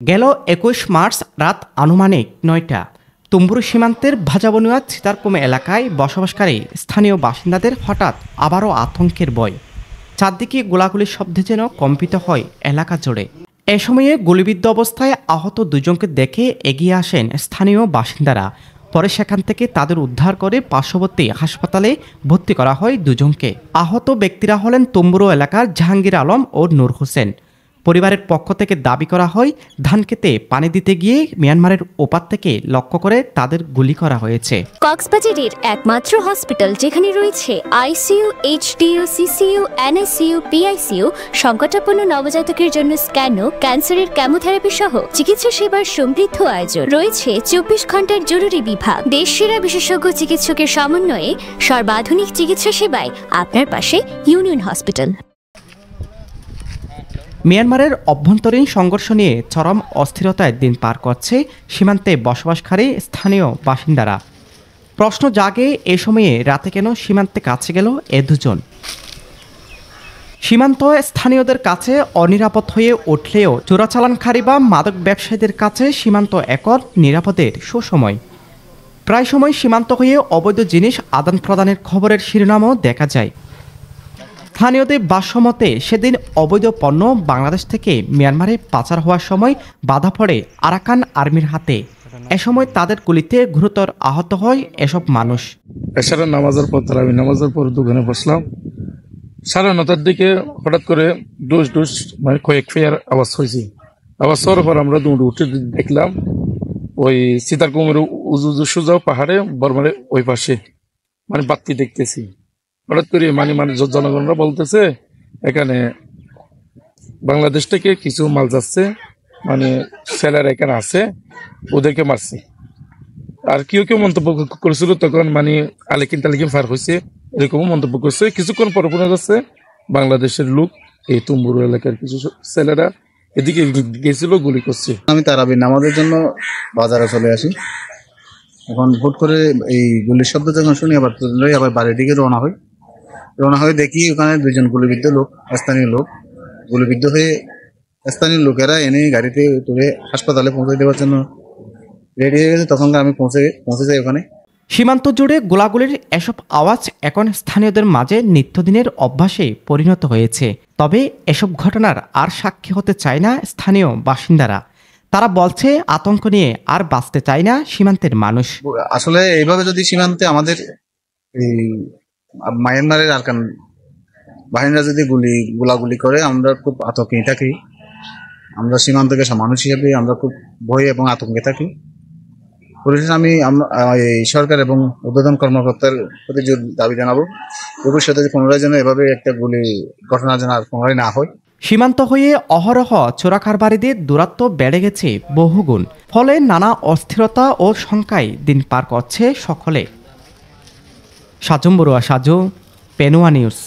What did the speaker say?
গেল ২১ মার্চ রাত আনুমানিক ৯টা তুম্বুরু সীমান্তের ভাজাবনুয়া ছিতারকুমে এলাকায় বসবাসকারী স্থানীয় বাসিন্দাদের হঠাৎ আবারও আতঙ্কের বয়। চারদিকে গোলাগুলির শব্দে যেন কম্পিত হয় এলাকা জুড়ে। এ সময়ে গুলিবিদ্ধ অবস্থায় আহত দুজনকে দেখে এগিয়ে আসেন স্থানীয় বাসিন্দারা। পরে সেখান থেকে তাদের উদ্ধার করে পার্শ্ববর্তী হাসপাতালে ভর্তি করা হয় দুজনকে। আহত ব্যক্তিরা হলেন তুম্বুরু এলাকার জাহাঙ্গীর আলম ও নূর হোসেন। পরিবারের পক্ষ থেকে দাবি করা হয় ধানক্ষেতে পানি দিতে গিয়ে মিয়ানমারের ওপার থেকে লক্ষ্য করে তাদের গুলি করা হয়েছে। কক্সবাজারের একমাত্র হসপিটাল যেখানে রয়েছে ICU, HDU, CCU, NICU, PICU, সংকটাপন্ন নবজাতকের জন্য স্ক্যানো, ক্যান্সারের কেমোথেরাপি সহ চিকিৎসা সেবার সমৃদ্ধ আয়োজন। রয়েছে ২৪ ঘন্টার জরুরি বিভাগ। দেশসেরা বিশেষজ্ঞ চিকিৎসকের সমন্বয়ে সর্বাধুনিক চিকিৎসা সেবায় আপনার পাশে ইউনিয়ন হসপিটাল। মিয়ানমারের অভ্যন্তরীণ সংঘর্ষ নিয়ে চরম অস্থিরতায় দিন পার করছে সীমান্তে বসবাসকারী স্থানীয় বাসিন্দারা। প্রশ্ন জাগে, এ সময়ে রাতে কেন সীমান্তে কাছে গেল এ দুজন? সীমান্ত স্থানীয়দের কাছে অনিরাপদ হয়ে উঠলেও চোরাচালানকারী বা মাদক ব্যবসায়ীদের কাছে সীমান্ত একর নিরাপদের সুসময়। প্রায় সময় সীমান্ত হয়ে অবৈধ জিনিস আদান প্রদানের খবরের শিরোনামও দেখা যায়। স্থানীয়দের ভাষ্যমতে সেদিন অবৈধ পণ্য বাংলাদেশ থেকে মিয়ানমারে পাচার হওয়ার সময় বাধা পড়ে আরাকান আর্মির হাতে। এ সময় তাদের গুলিতে গুরুতর আহত হয় এসব মানুষ। এছাড়া নামাজের পর আমি নামাজের পর দোকানে বসলাম। ৯:৩০ দিকে হঠাৎ করে ডুস মানে কয়েক ফেয়ার আওয়াজ হয়েছে। আওয়াজ হওয়ার পর আমরা দৌড়ে উঠে দেখলাম ওই সীতারকুমের উজু সুজাও পাহাড়ে বর্মারে ওই পাশে মানে বাতি দেখতেছি। হঠাৎ করে মানে জনগণরা বলতেছে এখানে বাংলাদেশ থেকে কিছু মাল যাচ্ছে, মানে সেলার এখানে আছে, ওদেরকে মারছে। আর কেউ কেউ মন্তব্য করেছিল তখন মানে আলেকিন টালেকিন ফার হয়েছে, এরকমও মন্তব্য করছে। কিছুক্ষণ পর পরে যাচ্ছে বাংলাদেশের লোক এই তুম্বুরু এলাকার কিছু ছেলেরা এদিকে গেছিল, গুলি করছে। আমি তারাবির নামাজের জন্য বাজারে চলে আসি। এখন হুট করে এই গুলির শব্দ যখন শুনি আবার বাড়ির দিকে রওনা হয়ে দেখি ওখানে দুজন গুলিবিদ্ধ লোক, স্থানীয় লোক গুলিবিদ্ধ হয়ে স্থানীয় লোকেরা এনে গাড়িতে তুলে হাসপাতালে পৌঁছে দেওয়ার জন্য রেডি হয়ে গেছে। তখন আমি পৌঁছে যাই ওখানে। সীমান্ত জুড়ে গোলাগুলির এসব আওয়াজ এখন স্থানীয়দের মাঝে নিত্যদিনের অভ্যাসে পরিণত হয়েছে। তবে এসব ঘটনার আর সাক্ষী হতে চায় না স্থানীয় বাসিন্দারা। তারা বলছে আতঙ্ক নিয়ে আর বাঁচতে চায় না সীমান্তের মানুষ। আসলে এইভাবে যদি সীমান্তে আমাদের এই মায়ানমারের আরকান বাহিনীরা যদি গোলাগুলি করে আমরা খুব আতঙ্কে থাকি। আমরা সীমান্তকে মানুষ হিসেবে আমরা খুব ভয় এবং আতঙ্কে থাকি। পরিশেষে আমি এই সরকার এবং উদ্বোধন কর্মকর্তার প্রতি দাবি জানাবো ভবিষ্যতে পুনরায় যেন এভাবে একটা ঘটনা যেন আর পুনরায় না হয়। সীমান্ত হয়ে অহরহ চোরাকারবারীদের দূরত্ব বেড়ে গেছে বহুগুণ। ফলে নানা অস্থিরতা ও শঙ্কায় দিন পার করছে সকলে। সাজম বড়ুয়া, সাজু, পেনুয়া নিউজ।